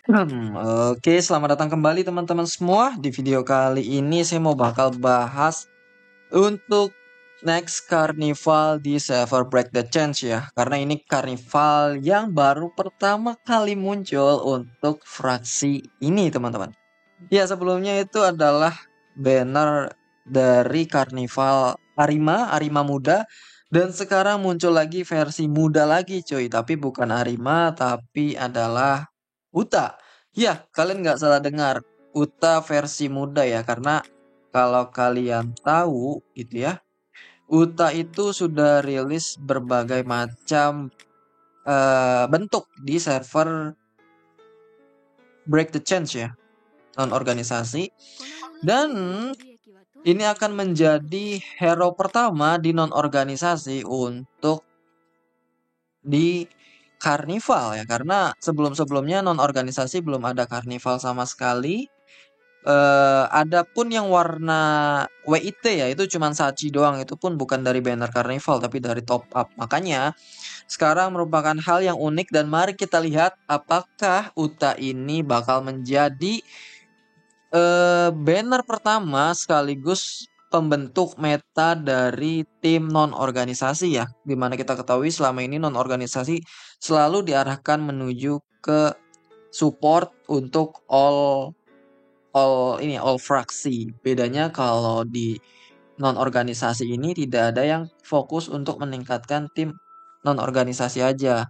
Oke, selamat datang kembali teman-teman semua. Di video kali ini saya mau bakal bahas untuk next carnival di server Break the Change ya. Karena ini carnival yang baru pertama kali muncul untuk fraksi ini teman-teman. Ya, sebelumnya itu adalah banner dari karnival Arima Muda. Dan sekarang muncul lagi versi muda lagi cuy. Tapi bukan Arima, tapi adalah Uta. Ya, kalian nggak salah dengar. Uta versi muda ya. Karena kalau kalian tahu gitu ya. Uta itu sudah rilis berbagai macam bentuk di server Break the Change ya. Non-organisasi. Dan ini akan menjadi hero pertama di non-organisasi untuk di karnival ya. Karena sebelum-sebelumnya non-organisasi belum ada karnival sama sekali. Ada pun yang warna WIT ya, itu cuman Sachi doang. Itu pun bukan dari banner karnival tapi dari top up. Makanya sekarang merupakan hal yang unik dan mari kita lihat apakah Uta ini bakal menjadi banner pertama sekaligus pembentuk meta dari tim non-organisasi ya. Dimana kita ketahui selama ini non-organisasi selalu diarahkan menuju ke support untuk all fraksi. Bedanya kalau di non-organisasi ini tidak ada yang fokus untuk meningkatkan tim non-organisasi aja.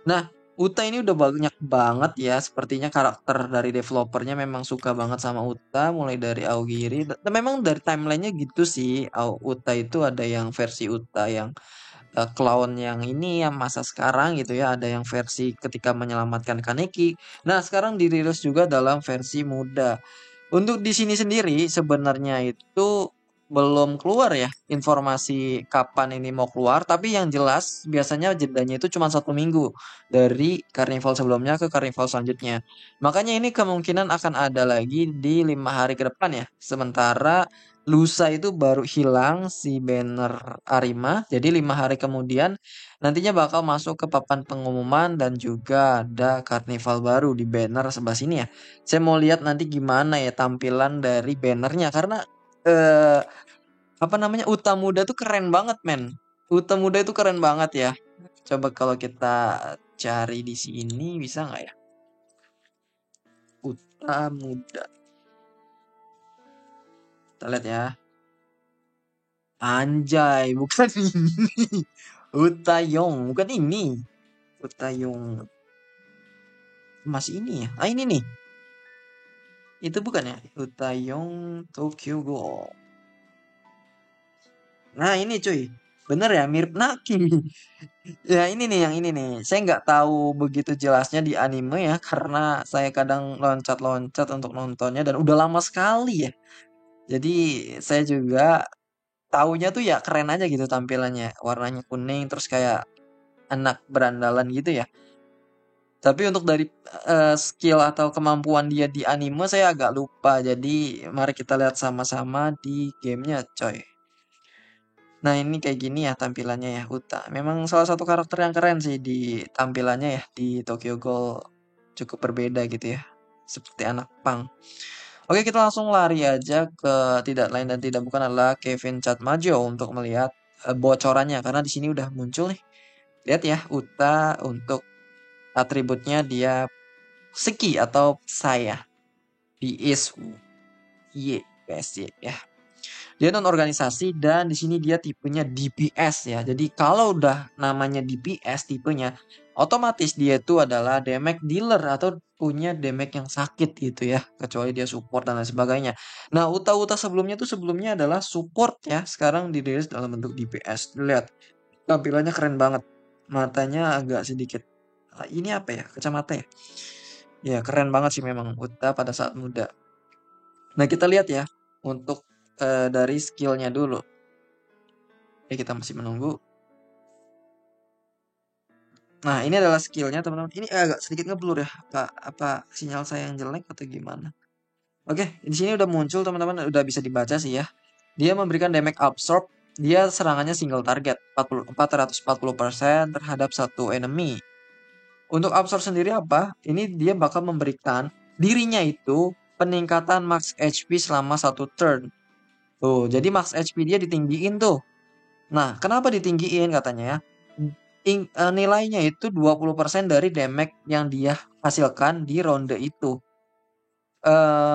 Nah, Uta ini udah banyak banget ya. Sepertinya karakter dari developernya memang suka banget sama Uta. Mulai dari Aogiri. Dan memang dari timelinenya gitu sih. Uta itu ada yang versi Uta yang clown yang ini yang masa sekarang gitu ya. Ada yang versi ketika menyelamatkan Kaneki. Nah, sekarang dirilis juga dalam versi muda. Untuk di sini sendiri sebenarnya itu belum keluar ya informasi kapan ini mau keluar, tapi yang jelas biasanya jedanya itu cuma 1 minggu dari karnival sebelumnya ke karnival selanjutnya. Makanya ini kemungkinan akan ada lagi di 5 hari ke depan ya. Sementara lusa itu baru hilang si banner Arima, jadi 5 hari kemudian nantinya bakal masuk ke papan pengumuman dan juga ada karnival baru di banner sebelah sini ya. Saya mau lihat nanti gimana ya tampilan dari bannernya karena eh apa namanya Uta Muda tuh keren banget men. Uta Muda itu keren banget ya. Coba kalau kita cari di sini bisa nggak ya? Uta Muda. Kita lihat ya. Anjay, bukan ini. Uta Yong, bukan ini. Uta Yong. Masih ini ya? Ah ini nih. Itu bukan ya? Uta Yong Tokyo Go. Nah ini cuy. Bener ya mirip Naki. Ya ini nih yang ini nih. Saya nggak tahu begitu jelasnya di anime ya karena saya kadang loncat-loncat untuk nontonnya dan udah lama sekali ya. Jadi saya juga taunya tuh ya keren aja gitu tampilannya. Warnanya kuning terus kayak anak berandalan gitu ya. Tapi untuk dari skill atau kemampuan dia di anime saya agak lupa. Jadi mari kita lihat sama-sama di gamenya coy. Nah ini kayak gini ya tampilannya ya Uta. Memang salah satu karakter yang keren sih di tampilannya ya di Tokyo Ghoul cukup berbeda gitu ya. Seperti anak pang. Oke kita langsung lari aja ke tidak lain dan tidak bukan adalah Kevin Chatmajo untuk melihat bocorannya karena di sini udah muncul nih. Lihat ya Uta untuk atributnya dia Seki atau saya. He is Y PSG ya. Dia non organisasi dan di sini dia tipenya DPS ya. Jadi kalau udah namanya DPS tipenya, otomatis dia itu adalah damage dealer atau punya damage yang sakit gitu ya. Kecuali dia support dan lain sebagainya. Nah, Uta-Uta sebelumnya tuh sebelumnya adalah support ya. Sekarang dirilis dalam bentuk DPS. Lihat, tampilannya keren banget. Matanya agak sedikit ini apa ya? Kacamata ya. Ya, keren banget sih memang Uta pada saat muda. Nah, kita lihat ya untuk dari skillnya dulu. Oke, kita masih menunggu. Nah, ini adalah skillnya teman-teman. Ini agak sedikit ngeblur ya. Apa sinyal saya yang jelek atau gimana? Oke, di sini udah muncul teman-teman, udah bisa dibaca sih ya. Dia memberikan damage absorb. Dia serangannya single target 440% terhadap satu enemy. Untuk absorb sendiri apa? Ini dia bakal memberikan dirinya itu peningkatan max HP selama 1 turn. Tuh, jadi max HP dia ditinggiin tuh. Nah, kenapa ditinggiin katanya ya? Nilainya itu 20% dari damage yang dia hasilkan di ronde itu.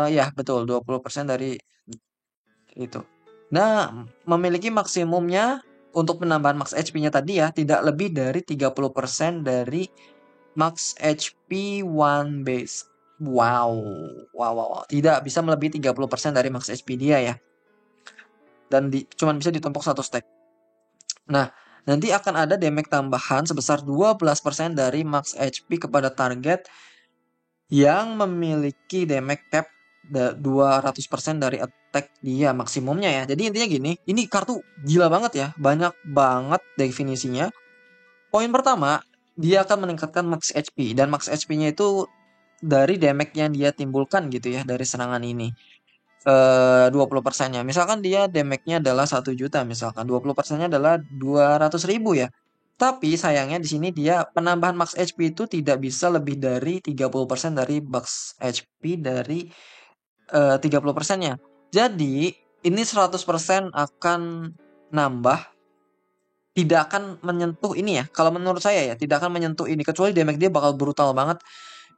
Ya betul 20% dari itu. Nah, memiliki maksimumnya untuk penambahan max HP-nya tadi ya, tidak lebih dari 30% dari max HP one base. Wow. Wow, wow, wow. Tidak bisa melebihi 30% dari max HP dia ya. Dan cuman bisa ditumpuk 1 stack. Nah, nanti akan ada damage tambahan sebesar 12% dari max HP kepada target yang memiliki damage cap 200% dari attack dia maksimumnya ya. Jadi intinya gini, ini kartu gila banget ya, banyak banget definisinya. Poin pertama, dia akan meningkatkan max HP dan max HP-nya itu dari damage yang dia timbulkan gitu ya dari serangan ini. 20%-nya. Misalkan dia damage-nya adalah 1 juta misalkan, 20%-nya adalah 200.000 ya. Tapi sayangnya di sini dia penambahan max HP itu tidak bisa lebih dari 30% dari max HP dari 30%-nya. Jadi ini 100% akan nambah, tidak akan menyentuh ini ya. Kalau menurut saya ya, tidak akan menyentuh ini kecuali damage dia bakal brutal banget.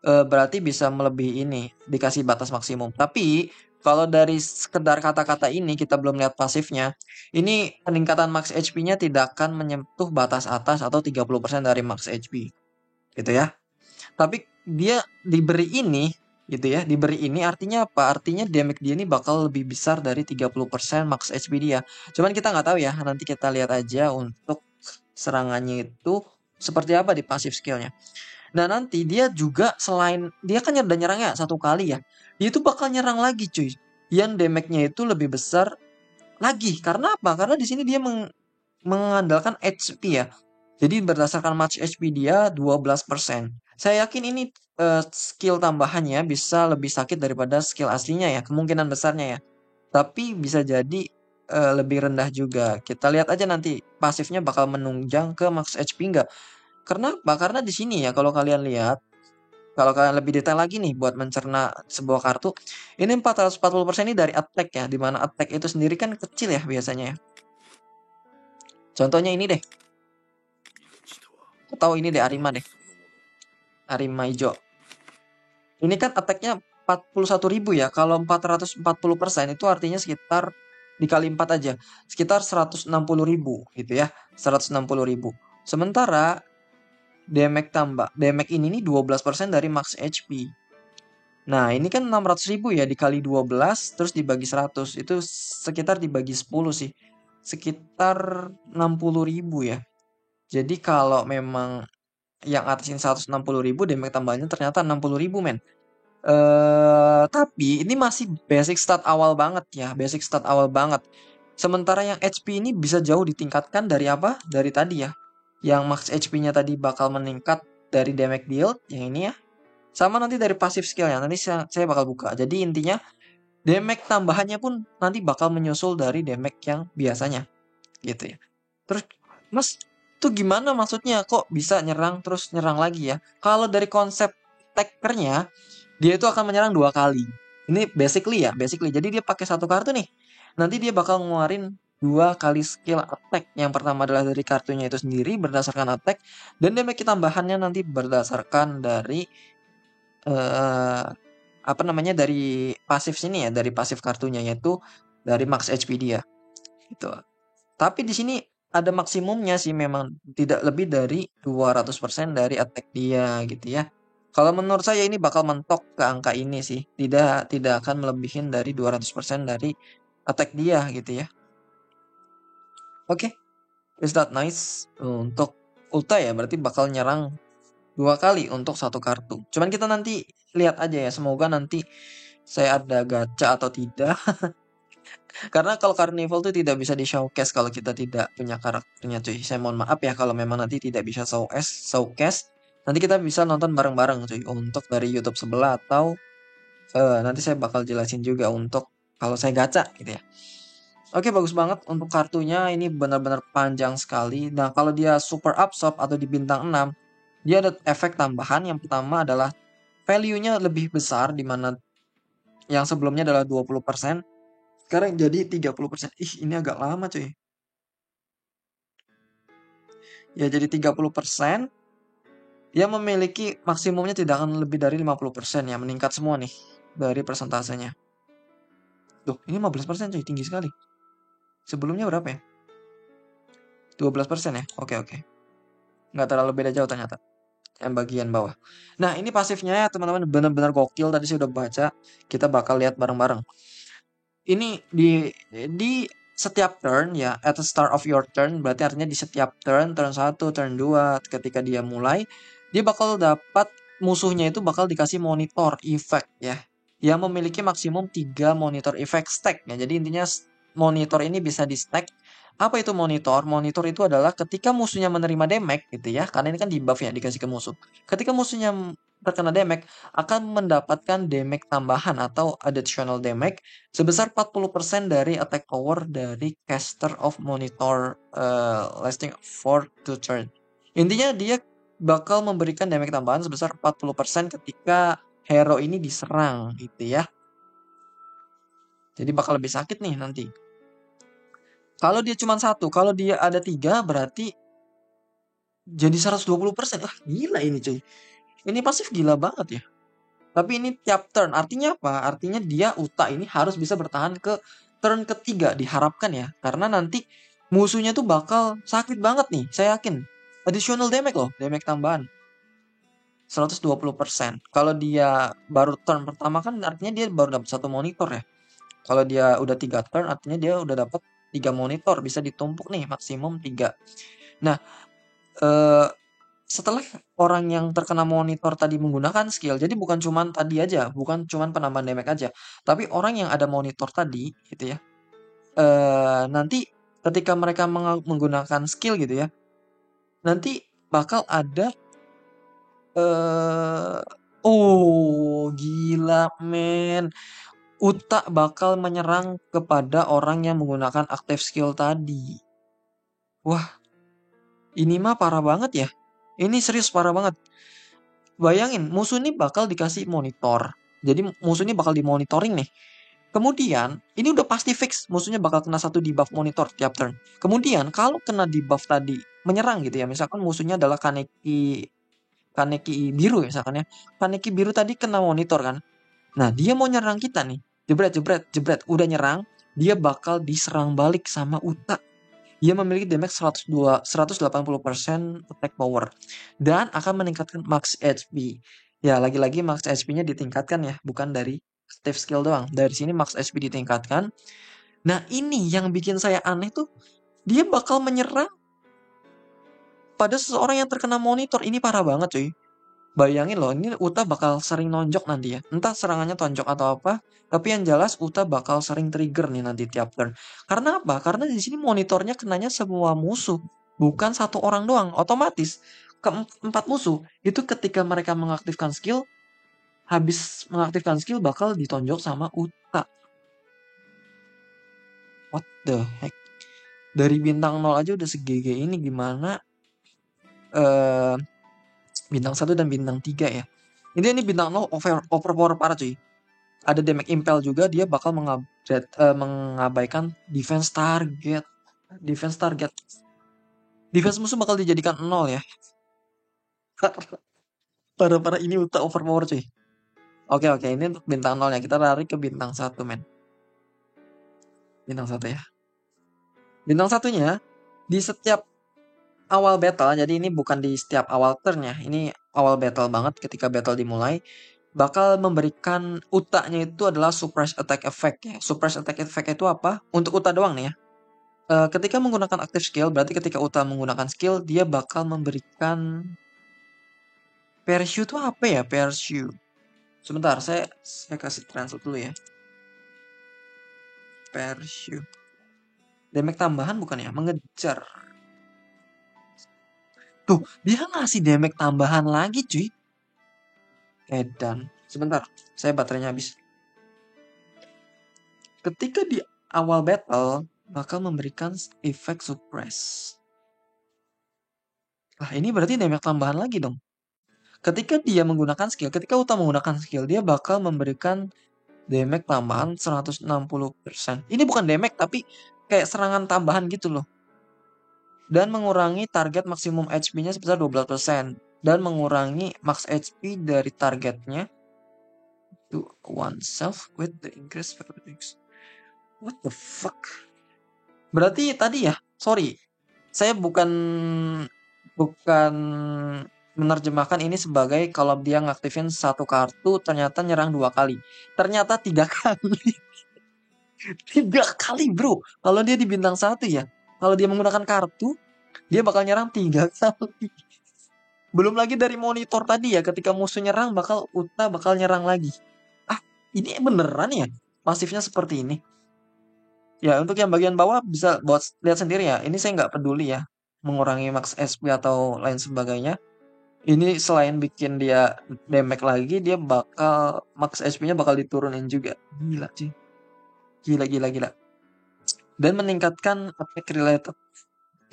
Berarti bisa melebihi ini, dikasih batas maksimum. Tapi kalau dari sekedar kata-kata ini kita belum lihat pasifnya. Ini peningkatan max HP-nya tidak akan menyentuh batas atas atau 30% dari max HP. Gitu ya. Tapi dia diberi ini gitu ya, diberi ini artinya apa? Artinya damage dia ini bakal lebih besar dari 30% max HP dia. Cuman kita nggak tahu ya, nanti kita lihat aja untuk serangannya itu seperti apa di pasif skillnya. Nah nanti dia juga selain dia kan udah nyerang ya 1 kali ya, dia itu bakal nyerang lagi cuy. Yang damage-nya itu lebih besar lagi. Karena apa? Karena di sini dia mengandalkan HP ya. Jadi berdasarkan match HP dia 12%. Saya yakin ini skill tambahannya bisa lebih sakit daripada skill aslinya ya, kemungkinan besarnya ya. Tapi bisa jadi lebih rendah juga. Kita lihat aja nanti pasifnya bakal menunjang ke max HP enggak. Karena apa? Karena di sini ya kalau kalian lihat, kalau kalian lebih detail lagi nih buat mencerna sebuah kartu, ini 440% ini dari attack ya, dimana attack itu sendiri kan kecil ya biasanya ya. Contohnya ini deh, atau ini deh Arima deh, Arima hijau. Ini kan attack-nya 41.000 ya, kalau 440% itu artinya sekitar dikali 4 aja, sekitar 160.000 gitu ya, 160.000. Sementara damage ini nih 12% dari max HP. Nah, ini kan 600.000 ya, dikali 12 terus dibagi 100, itu sekitar dibagi 10 sih. Sekitar 60.000 ya. Jadi kalau memang yang atasin 160.000 damage tambahannya ternyata 60.000 men. Tapi ini masih basic stat awal banget ya, basic stat awal banget. Sementara yang HP ini bisa jauh ditingkatkan dari apa? Dari tadi ya. Yang max HP-nya tadi bakal meningkat dari damage deal, yang ini ya. Sama nanti dari pasif skillnya, nanti saya bakal buka. Jadi intinya damage tambahannya pun nanti bakal menyusul dari damage yang biasanya. Gitu ya. Terus, Mas, itu gimana maksudnya? Kok bisa nyerang terus nyerang lagi ya? Kalau dari konsep tackernya, dia itu akan menyerang 2 kali. Ini basically ya, basically. Jadi dia pakai 1 kartu nih. Nanti dia bakal ngeluarin 2 kali skill attack. Yang pertama adalah dari kartunya itu sendiri berdasarkan attack, dan damage tambahannya nanti berdasarkan dari eh apa namanya, dari pasif sini ya, dari pasif kartunya, yaitu dari max HP dia gitu. Tapi di sini ada maksimumnya sih, memang tidak lebih dari 200% dari attack dia gitu ya. Kalau menurut saya ini bakal mentok ke angka ini sih. Tidak akan melebihin dari 200% dari attack dia gitu ya. Oke, is that nice? Untuk ulta ya berarti bakal nyerang 2 kali untuk 1 kartu. Cuman kita nanti lihat aja ya. Semoga nanti saya ada gacha atau tidak. Karena kalau Carnival tuh tidak bisa di showcase kalau kita tidak punya karakternya cuy. Saya mohon maaf ya kalau memang nanti tidak bisa showcase. Nanti kita bisa nonton bareng-bareng cuy. Untuk dari YouTube sebelah atau nanti saya bakal jelasin juga untuk kalau saya gacha gitu ya. Oke, bagus banget untuk kartunya, ini benar-benar panjang sekali. Nah, kalau dia super absorb atau di bintang 6, Dia ada efek tambahan. Yang pertama adalah value-nya lebih besar, di mana yang sebelumnya adalah 20%, sekarang jadi 30%. Ih, ini agak lama cuy. Ya, jadi 30%. Dia memiliki maksimumnya tidak akan lebih dari 50% ya, meningkat semua nih dari persentasenya. Tuh, ini 15% cuy, tinggi sekali. Sebelumnya berapa ya? 12% ya? Oke, oke. Nggak terlalu beda jauh ternyata. Yang bagian bawah. Nah, ini pasifnya ya teman-teman, benar-benar gokil. Tadi saya udah baca. Kita bakal lihat bareng-bareng. Ini di setiap turn ya, at the start of your turn, berarti artinya di setiap turn, turn 1, turn 2, ketika dia mulai, dia bakal dapat, musuhnya itu bakal dikasih monitor effect ya, yang memiliki maksimum 3 monitor effect stack ya. Jadi intinya monitor ini bisa di stack. Apa itu monitor? Monitor itu adalah ketika musuhnya menerima damage gitu ya, karena ini kan di buff ya, dikasih ke musuh. Ketika musuhnya terkena damage, akan mendapatkan damage tambahan atau additional damage sebesar 40% dari attack power dari caster of monitor lasting for 2 turn. Intinya dia bakal memberikan damage tambahan sebesar 40% ketika hero ini diserang gitu ya. Jadi bakal lebih sakit nih nanti. Kalau dia cuma satu, kalau dia ada 3 berarti jadi 120%. Ah, gila ini cuy. Ini pasif gila banget ya. Tapi ini tiap turn. Artinya apa? Artinya dia Uta ini harus bisa bertahan ke turn ketiga. Diharapkan ya. Karena nanti musuhnya tuh bakal sakit banget nih. Saya yakin. Additional damage loh. Damage tambahan. 120%. Kalau dia baru turn pertama kan artinya dia baru dapat 1 monitor ya. Kalau dia udah 3 turn artinya dia udah dapat 3 monitor. Bisa ditumpuk nih maksimum 3. Nah, eh, setelah orang yang terkena monitor tadi menggunakan skill, jadi bukan cuman tadi aja, bukan cuman penambahan damage aja, tapi orang yang ada monitor tadi, gitu ya, nanti ketika mereka menggunakan skill gitu ya, nanti bakal ada, eh oh gila men, Uta bakal menyerang kepada orang yang menggunakan aktif skill tadi. Wah, ini mah parah banget ya. Ini serius parah banget. Bayangin, musuh ini bakal dikasih monitor. Jadi musuh ini bakal dimonitoring nih. Kemudian, ini udah pasti fix musuhnya bakal kena 1 debuff monitor tiap turn. Kemudian, kalau kena debuff tadi menyerang gitu ya, misalkan musuhnya adalah Kaneki Kaneki biru ya misalkan ya. Kaneki biru tadi kena monitor kan. Nah, dia mau nyerang kita nih. Jebret jebret jebret, udah nyerang, dia bakal diserang balik sama Uta. Ia memiliki damage 180% attack power dan akan meningkatkan max HP. Ya, lagi-lagi max HP-nya ditingkatkan ya, bukan dari active skill doang. Dari sini max HP ditingkatkan. Nah, ini yang bikin saya aneh tuh, dia bakal menyerang pada seseorang yang terkena monitor. Ini parah banget cuy. Bayangin loh, ini Uta bakal sering nonjok nanti ya. Entah serangannya tonjok atau apa, tapi yang jelas Uta bakal sering trigger nih nanti tiap turn. Karena apa? Karena di sini monitornya kenanya semua musuh, bukan satu orang doang. Otomatis keempat musuh itu ketika mereka mengaktifkan skill, habis mengaktifkan skill bakal ditonjok sama Uta. What the heck? Dari bintang 0 aja udah segege ini, gimana eh bintang 1 dan bintang 3 ya. Ini bintang 0 overpower parah cuy. Ada damage impel juga, dia bakal mengabaikan defense target. Defense target. Defense musuh bakal dijadikan 0 ya. Para-para ini udah overpower cuy. Oke, oke, ini untuk bintang 0 ya. Kita lari ke bintang 1 men. Bintang 1 ya. Bintang satunya di setiap awal battle, jadi ini bukan di setiap awal turn ya. Ini awal battle banget ketika battle dimulai. Bakal memberikan Utanya itu adalah suppress attack effect ya. Suppress attack effect itu apa? Untuk Uta doang nih ya. Ketika menggunakan active skill, berarti ketika Uta menggunakan skill, dia bakal memberikan Pursue itu apa ya? Pursue. Sebentar, saya kasih translate dulu ya. Pursue. Damage tambahan bukan ya? Mengejar. Tuh, dia ngasih damage tambahan lagi, cuy. Edan. Sebentar, saya baterainya habis. Ketika di awal battle, bakal memberikan efek suppress. Lah, ini berarti damage tambahan lagi dong. Ketika dia menggunakan skill, ketika Uta menggunakan skill, dia bakal memberikan damage tambahan 160%. Ini bukan damage tapi kayak serangan tambahan gitu loh. Dan mengurangi target maksimum HP-nya sebesar 12%. Dan mengurangi max HP dari targetnya to oneself with the increased verdict. What the fuck? Berarti tadi ya, sorry. Saya bukan menerjemahkan ini sebagai kalau dia ngaktifin satu kartu ternyata nyerang 2 kali. Ternyata 3 kali. 3 kali bro. Kalau dia di bintang 1 ya. Kalau dia menggunakan kartu, dia bakal nyerang 3 kali. Belum lagi dari monitor tadi ya. Ketika musuh nyerang, Uta bakal nyerang lagi. Ah, ini beneran ya? Pasifnya seperti ini. Ya, untuk yang bagian bawah bisa buat lihat sendiri ya. Ini saya nggak peduli ya. Mengurangi max SP atau lain sebagainya. Ini selain bikin dia damage lagi, dia bakal max HP-nya bakal diturunin juga. Gila sih. Gila. Dan meningkatkan attack related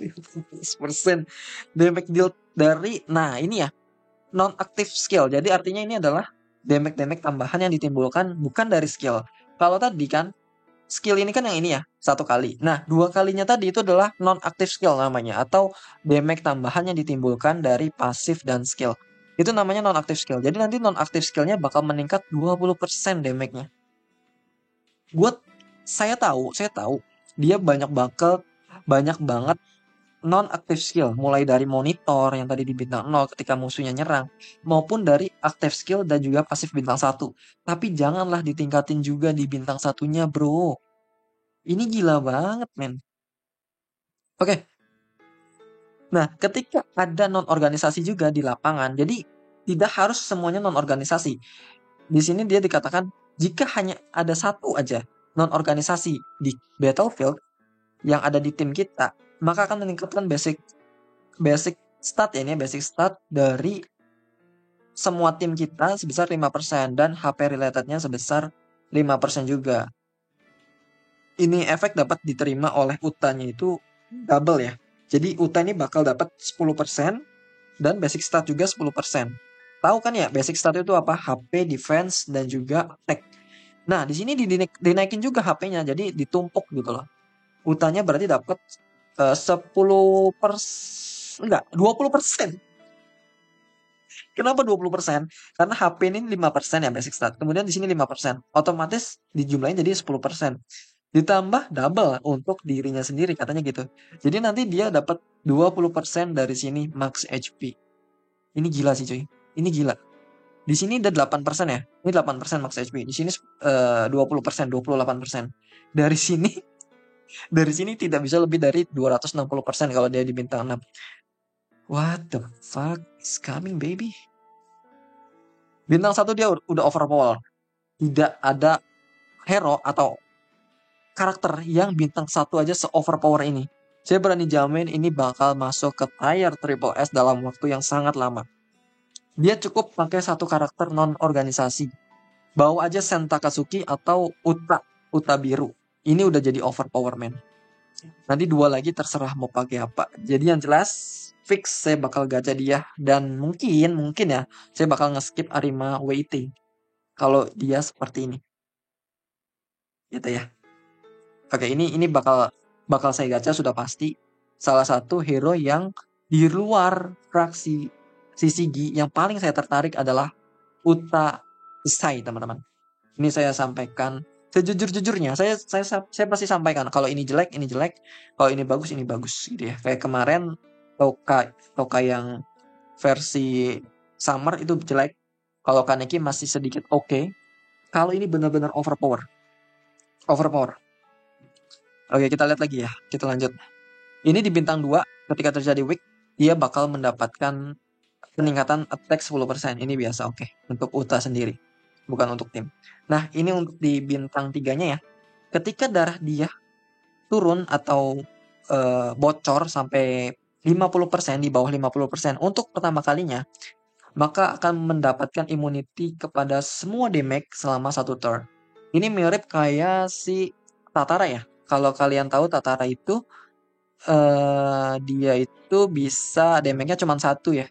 15% damage deal dari, nah ini ya, non-active skill. Jadi artinya ini adalah damage tambahan yang ditimbulkan bukan dari skill. Kalau tadi kan skill ini kan yang ini ya, 1 kali. Nah, 2 kalinya tadi itu adalah non-active skill namanya, atau damage tambahan yang ditimbulkan dari pasif dan skill. Itu namanya non-active skill. Jadi nanti non-active skillnya bakal meningkat 20% damage-nya. Saya tahu, dia banyak banget non-active skill, mulai dari monitor yang tadi di bintang 0 ketika musuhnya nyerang, maupun dari active skill dan juga pasif bintang 1. Tapi janganlah ditingkatin juga di bintang satunya, bro. Ini gila banget, men. Oke. Nah, ketika ada non-organisasi juga di lapangan, jadi tidak harus semuanya non-organisasi. Di sini dia dikatakan, jika hanya ada satu aja non-organisasi di battlefield yang ada di tim kita, maka akan meningkatkan basic stat ya, ini basic stat dari semua tim kita sebesar 5% dan HP relatednya sebesar 5% juga. Ini efek dapat diterima oleh Utanya itu double ya. Jadi Uta ini bakal dapat 10% dan basic stat juga 10%. Tahu kan ya basic stat itu apa? HP, defense, dan juga attack. Nah, di sini dinaikin juga HP-nya, jadi ditumpuk gitu loh. Utanya berarti dapat 20%. Kenapa 20%? Karena HP ini 5% ya basic stat. Kemudian di sini 5%. Otomatis dijumlahin jadi 10%. Ditambah double untuk dirinya sendiri katanya gitu. Jadi nanti dia dapat 20% dari sini max HP. Ini gila sih cuy. Ini gila. Di sini ada 8% ya. Ini 8% max HP. Di sini 20%, 28%. Dari sini tidak bisa lebih dari 260% kalau dia di bintang 6. What the fuck is coming, baby? Bintang 1 dia udah overpower. Tidak ada hero atau karakter yang bintang 1 aja se-overpower ini. Saya berani jamin ini bakal masuk ke tier triple S dalam waktu yang sangat lama. Dia cukup pakai satu karakter non-organisasi. Bawa aja Senta Katsuki atau Uta biru. Ini udah jadi overpower, man. Nanti 2 lagi terserah mau pakai apa. Jadi yang jelas fix saya bakal gacha dia, dan mungkin ya saya bakal nge-skip Arima waiting kalau dia seperti ini. Gitu ya. Oke, ini bakal saya gacha sudah pasti. Salah satu hero yang di luar fraksi Shishigi yang paling saya tertarik adalah Uta Sai, teman-teman. Ini saya sampaikan sejujur-jujurnya. Saya pasti sampaikan kalau ini jelek, kalau ini bagus gitu ya. Kayak kemarin Toka yang versi Summer itu jelek. Kalau Kaneki masih sedikit oke. Kalau ini benar-benar overpower. Oke, kita lihat lagi ya. Kita lanjut. Ini di bintang 2, ketika terjadi weak, dia bakal mendapatkan peningkatan attack 10%. Ini biasa, oke. Untuk Uta sendiri. Bukan untuk tim. Nah, ini untuk di bintang 3-nya ya. Ketika darah dia turun atau bocor sampai 50%, di bawah 50% untuk pertama kalinya, maka akan mendapatkan immunity kepada semua damage selama 1 turn. Ini mirip kayak si Tatara ya. Kalau kalian tahu Tatara itu dia itu bisa damage-nya cuma 1 ya.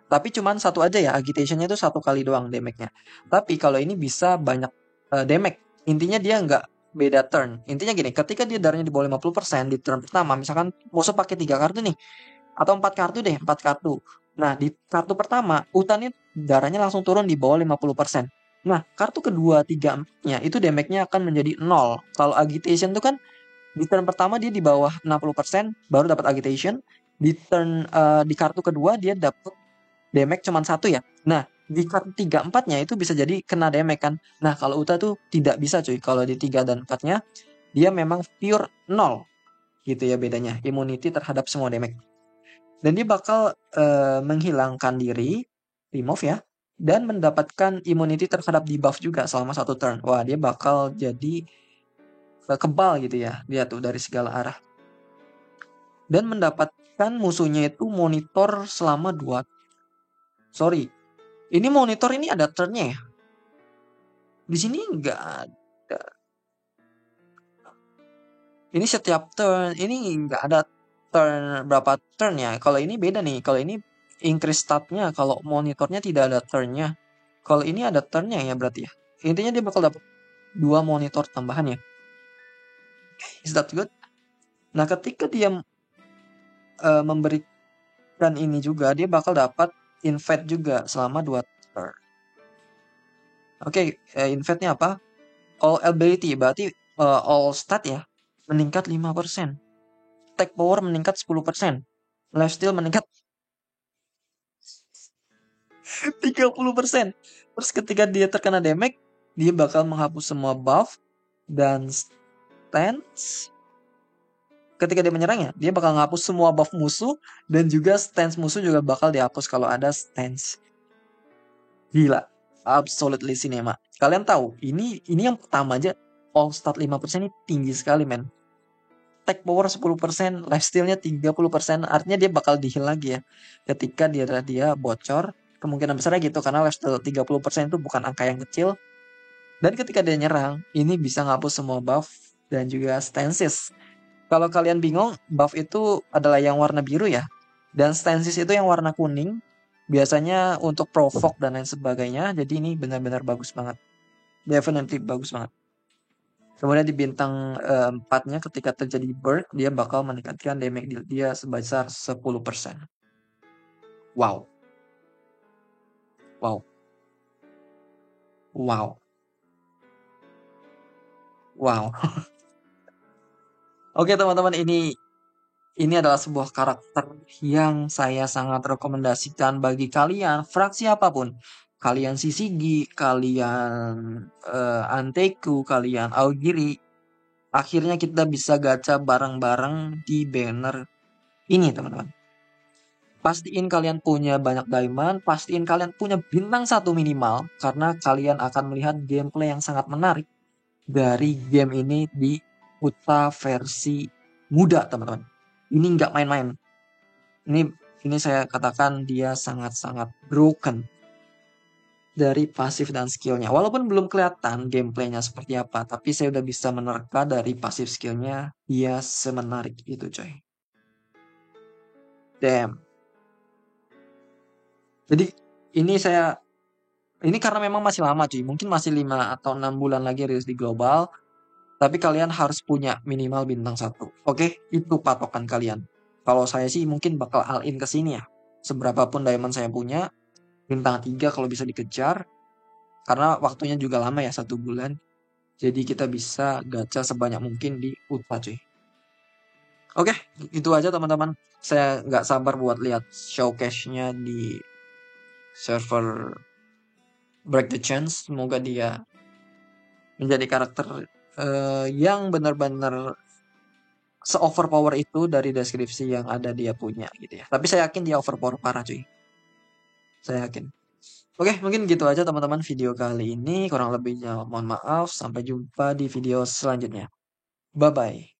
Tapi cuman satu aja ya, agitationnya itu satu kali doang damage-nya. Tapi kalau ini bisa banyak damage. Intinya dia nggak beda turn. Intinya gini, ketika dia darahnya di bawah 50% di turn pertama, misalkan musuh pakai 3 kartu nih, atau 4 kartu deh, 4 kartu. Nah, di kartu pertama, Utan ini darahnya langsung turun di bawah 50%. Nah, kartu kedua, 3, 4-nya itu damage-nya akan menjadi 0. Kalau agitation itu kan di turn pertama dia di bawah 60% baru dapat agitation. Di turn di kartu kedua dia dapat damage cuma satu ya. Nah, di kartu 3 4-nya itu bisa jadi kena damage kan. Nah, kalau Uta tuh tidak bisa cuy. Kalau di 3 dan 4-nya dia memang pure 0 gitu ya bedanya. Immunity terhadap semua damage. Dan dia bakal menghilangkan diri, remove ya, dan mendapatkan immunity terhadap debuff juga selama 1 turn. Wah, dia bakal jadi kebal gitu ya, dia tuh dari segala arah. Dan mendapatkan musuhnya itu monitor selama 2. Sorry, ini monitor ini ada turn-nya ya? Di sini nggak ada. Ini setiap turn, ini nggak ada turn berapa turn ya. Kalau ini beda nih, kalau ini increase stat-nya, kalau monitornya tidak ada turn-nya. Kalau ini ada turn-nya ya berarti ya. Intinya dia bakal dapat 2 monitor tambahan ya. Is that good? Nah, ketika dia memberikan ini juga, dia bakal dapat invade juga selama 2 turn. Oke, invade-nya apa? All ability, berarti all stat ya, meningkat 5%. Attack power meningkat 10%. Lifesteal meningkat 30%. Terus ketika dia terkena damage, dia bakal menghapus semua buff dan stance. Ketika dia menyerang ya, dia bakal menghapus semua buff musuh dan juga stance musuh juga bakal dihapus kalau ada stance. Gila, absolutely cinema. Kalian tahu, ini yang pertama aja all stat 5% ini tinggi sekali, men. Attack power 10%, lifesteal-nya 30%, artinya dia bakal di-heal lagi ya. Ketika dia bocor, kemungkinan besarnya gitu karena lifesteal 30% itu bukan angka yang kecil. Dan ketika dia nyerang, ini bisa ngapus semua buff dan juga stances. Kalau kalian bingung, buff itu adalah yang warna biru ya. Dan stances itu yang warna kuning. Biasanya untuk provoke dan lain sebagainya. Jadi ini benar-benar bagus banget. Definitely bagus banget. Kemudian di bintang 4-nya ketika terjadi burst, dia bakal meningkatkan damage deal dia sebesar 10%. Wow. Wow. Wow. Wow. Oke teman-teman, ini adalah sebuah karakter yang saya sangat rekomendasikan bagi kalian, fraksi apapun. Kalian Sisigi, kalian Anteku, kalian Augiri. Akhirnya kita bisa gacha bareng-bareng di banner ini teman-teman. Pastiin kalian punya banyak diamond, pastiin kalian punya bintang 1 minimal. Karena kalian akan melihat gameplay yang sangat menarik dari game ini di Uta versi muda teman-teman. Ini nggak main-main. Ini saya katakan dia sangat-sangat broken dari pasif dan skillnya. Walaupun belum kelihatan gameplaynya seperti apa, tapi saya udah bisa menerka dari pasif skillnya dia semenarik itu coy. Damn. Jadi ini karena memang masih lama cuy, mungkin masih 5 atau 6 bulan lagi rilis di global, tapi kalian harus punya minimal bintang 1. Oke, itu patokan kalian. Kalau saya sih mungkin bakal all in ke sini ya. Seberapapun diamond saya punya, bintang 3 kalau bisa dikejar. Karena waktunya juga lama ya, 1 bulan. Jadi kita bisa gacha sebanyak mungkin di UTA cuy. Oke, itu aja teman-teman. Saya nggak sabar buat lihat showcase-nya di server Break the Chance. Semoga dia menjadi karakter yang benar-benar se-overpower itu dari deskripsi yang ada dia punya gitu ya. Tapi saya yakin dia overpower parah cuy. Saya yakin. Oke, mungkin gitu aja teman-teman video kali ini. Kurang lebihnya mohon maaf. Sampai jumpa di video selanjutnya. Bye-bye.